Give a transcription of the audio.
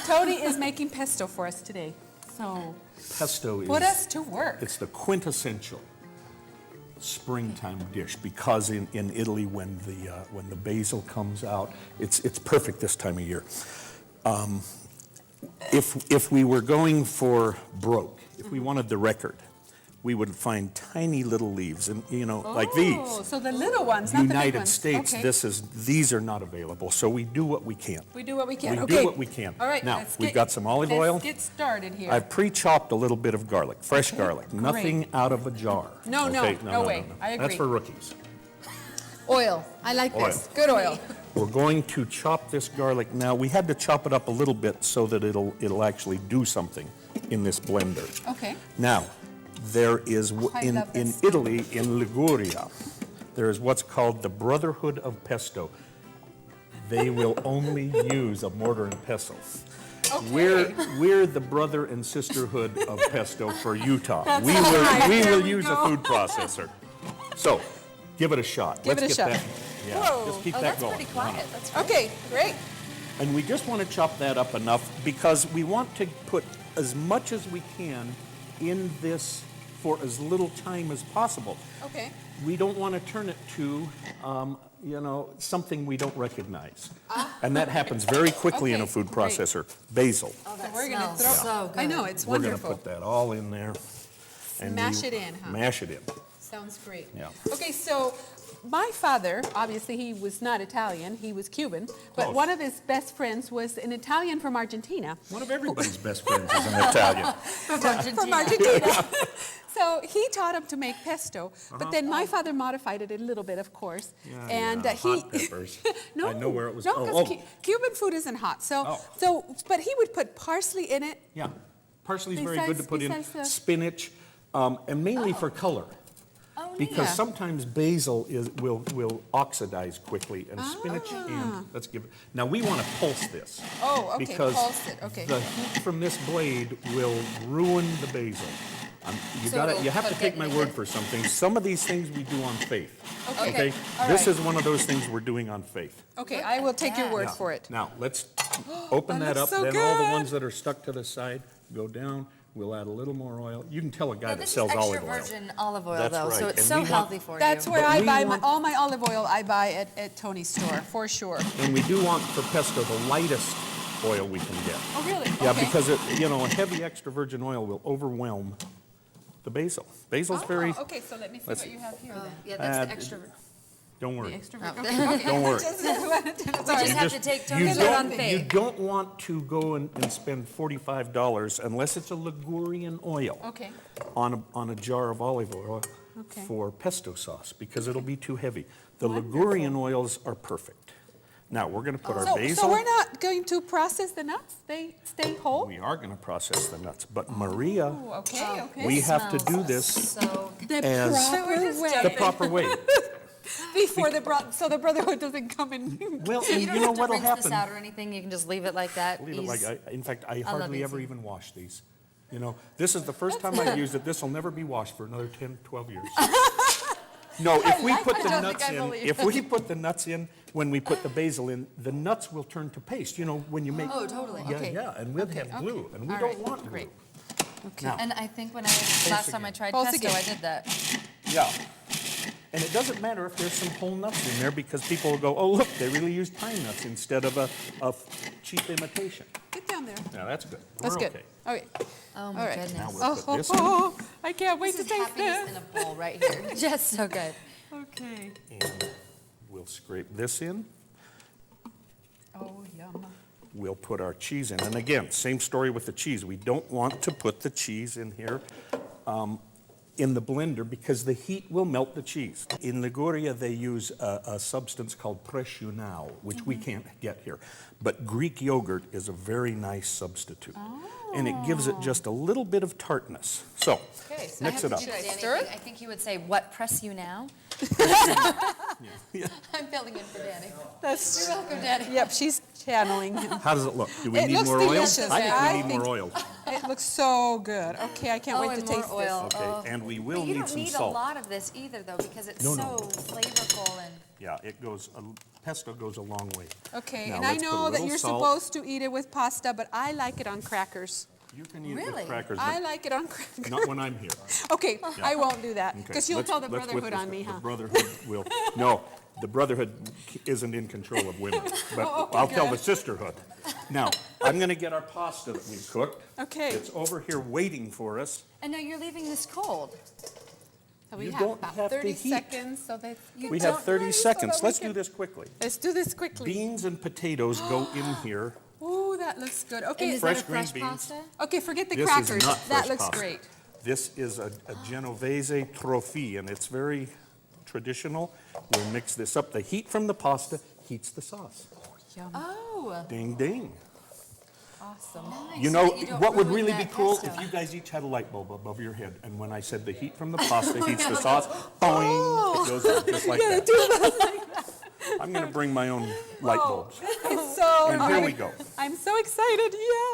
Tony is making pesto for us today. So Pesto put is, us to work. it's the quintessential springtime dish because in Italy when the basil comes out, it's perfect this time of year. If we were going for broke, if we wanted the record, we would find tiny little leaves, and like these. Oh, so the little ones, not the big United ones. States, Okay. these are not available, so we do what we can. We do what we can. We Okay. do what we can. All right. Now, we've got some olive let's oil. get started here. I've pre-chopped a little bit of garlic, fresh garlic, nothing out of a jar. No, no, Okay? no way. I agree. That's for rookies. Oil. I like Oil. this. Good oil. We're going to chop this garlic now. We had to chop it up a little bit so that it'll actually do something in this blender. Okay. Now, there is I in love this. Italy, in Liguria, there is what's called the Brotherhood of Pesto. They will only use a mortar and pestle. Okay. We're the brother and sisterhood of pesto for Utah. That's We right. will There we use a go. food processor. So, give it a shot. Give it a Let's shot. get that. Yeah, Whoa. just keep Oh, that that's going. pretty quiet. That's great. Okay, great. And we just want to chop that up enough because we want to put as much as we can in this for as little time as possible. Okay. We don't want to turn it to, something we don't recognize. And that happens very quickly in a Okay, food great. processor. Basil. Oh, that We're gonna smells throw. so good. I know it's We're going to wonderful. put that all in there. And Smash it in, huh? Mash it in. Sounds great. Yeah. Okay, so my father, obviously he was not Italian, he was Cuban, but Close. one of his best friends was an Italian from Argentina. One of everybody's best friends is an Italian. From Argentina. So he taught him to make pesto, but then my father modified it a little bit, of course. And he hot peppers. no, I know where it was. No, Oh, because Cuban food isn't hot. Oh. But he would put parsley in it. Yeah. Parsley's very good to put in. Besides the- Spinach, and mainly for color. Oh, neat. Because Yeah. sometimes basil will oxidize quickly, and spinach and, let's give it, now we want to pulse this. Oh, okay, Because pulse it, okay. the heat from this blade will ruin the basil. So it'll You have to cook take it my in word it. for something. Some of these things we do on faith. Okay. All This right. is one of those things we're doing on faith. Okay, I will take your that. word Yeah. for it. Now, let's open That that up, looks so then all the good. ones that are stuck to the side go down. We'll add a little more oil. You can tell a guy Now, that this is sells extra olive oil. virgin olive oil, That's though, so right. it's And so we want- healthy for That's you. where But I we buy want- all my olive oil. I buy at Tony's store for sure. And we do want for pesto the lightest oil we can get. Oh, really? Yeah, Okay. because a heavy extra virgin oil will overwhelm the basil. Basil's very, Okay, so let me see let's- what you have here then. Yeah, that's Uh, the extra. don't The worry. extra. Oh. Okay. Don't worry. We just Sorry. have to take You Tony's word on don't, faith. you don't want to go and spend $45 unless it's a Ligurian oil Okay. on a jar of olive oil Okay. for pesto sauce because it'll be too heavy. The Ligurian oils are perfect. Now, we're going to put our So basil. we're not going to process the nuts? They stay whole? We are going to process the nuts, but Maria, Oh, okay, okay. we have to do Smells this So The as- proper way. the proper way. Before so the brotherhood doesn't come in. Well, you and don't you know have to what'll rinse this happen? out or anything. You can just leave it like that. Leave it like, in fact, I love hardly ever easy. even wash these. This is the first time I've used it. This will never be washed for another 10, 12 years. No, if we put the don't nuts think I in, believe if we put the nuts in, when we put the basil in, the nuts will turn to paste. When you make. Oh, totally. Yeah, Okay. yeah, and we'll have glue, and we All don't right, want glue. great. Now, And I think when last time I tried Pulse pesto, again. I did that. yeah. And it doesn't matter if there's some whole nuts in there because people will go, oh, look, they really used pine nuts instead of a cheap imitation. Get down there. Now, that's good. That's We're good. okay. Okay. Oh my All right. goodness. Now we'll put this in. I can't wait This to is taste happiness this. in a bowl right here. Just so good. Okay. And we'll scrape this in. Oh, yum. We'll put our cheese in. And again, same story with the cheese. We don't want to put the cheese in here in the blender because the heat will melt the cheese. In Liguria, they use a substance called presciunao, which we can't get here. But Greek yogurt is a very nice substitute. And it gives it just a little bit of tartness. So, Okay, so mix it up. Should I Danny, stir it? I think you would say, what press you now? I'm filling in for Danny. That's You're welcome, Danny. Yep, she's channeling him. How does it look? Do we It need looks more oil? delicious. I think I we need think- more oil. It looks so good. Okay, I can't Oh, wait to and more taste oil. this. Okay, and we will But you need don't some need salt. a lot of this either, though, because it's No, so no. flavorful and Yeah, it goes, pesto goes a long way. Okay, Now, and I let's put a know that little you're salt. supposed to eat it with pasta, but I like it on crackers. You can eat it Really? with crackers, I but like it on crackers. not when I'm here. Okay, I won't do that, Okay, because you'll let's- tell the let's whip Brotherhood this- on me, huh? The Brotherhood will, no, the Brotherhood isn't in control of women, but okay, I'll tell the good. Sisterhood. Now, I'm gonna get our pasta that we cooked. Okay. It's over here waiting for us. And now you're leaving this cold. So we You have don't about have to 30 heat. seconds, so that you We don't have 30 worry, so seconds. that we Let's can- do this quickly. Let's do this quickly. Beans and potatoes go in here. Ooh, that looks good. And Okay, is Fresh that a green fresh beans. pasta? okay, forget the This crackers. is not That fresh looks pasta. great. This is a Genovese trophy, and it's very traditional. We'll mix this up. The heat from the pasta heats the sauce. Yum. Oh, Ding, ding. Awesome. You know, so that you don't what would ruin really be that cool pesto. if you guys each had a light bulb above your head, and when I said the heat from the pasta heats the sauce, boing, it goes on just like Yeah, that. do that. I'm gonna bring my own light bulbs. It's so And here we great. go. I'm so excited. Yeah.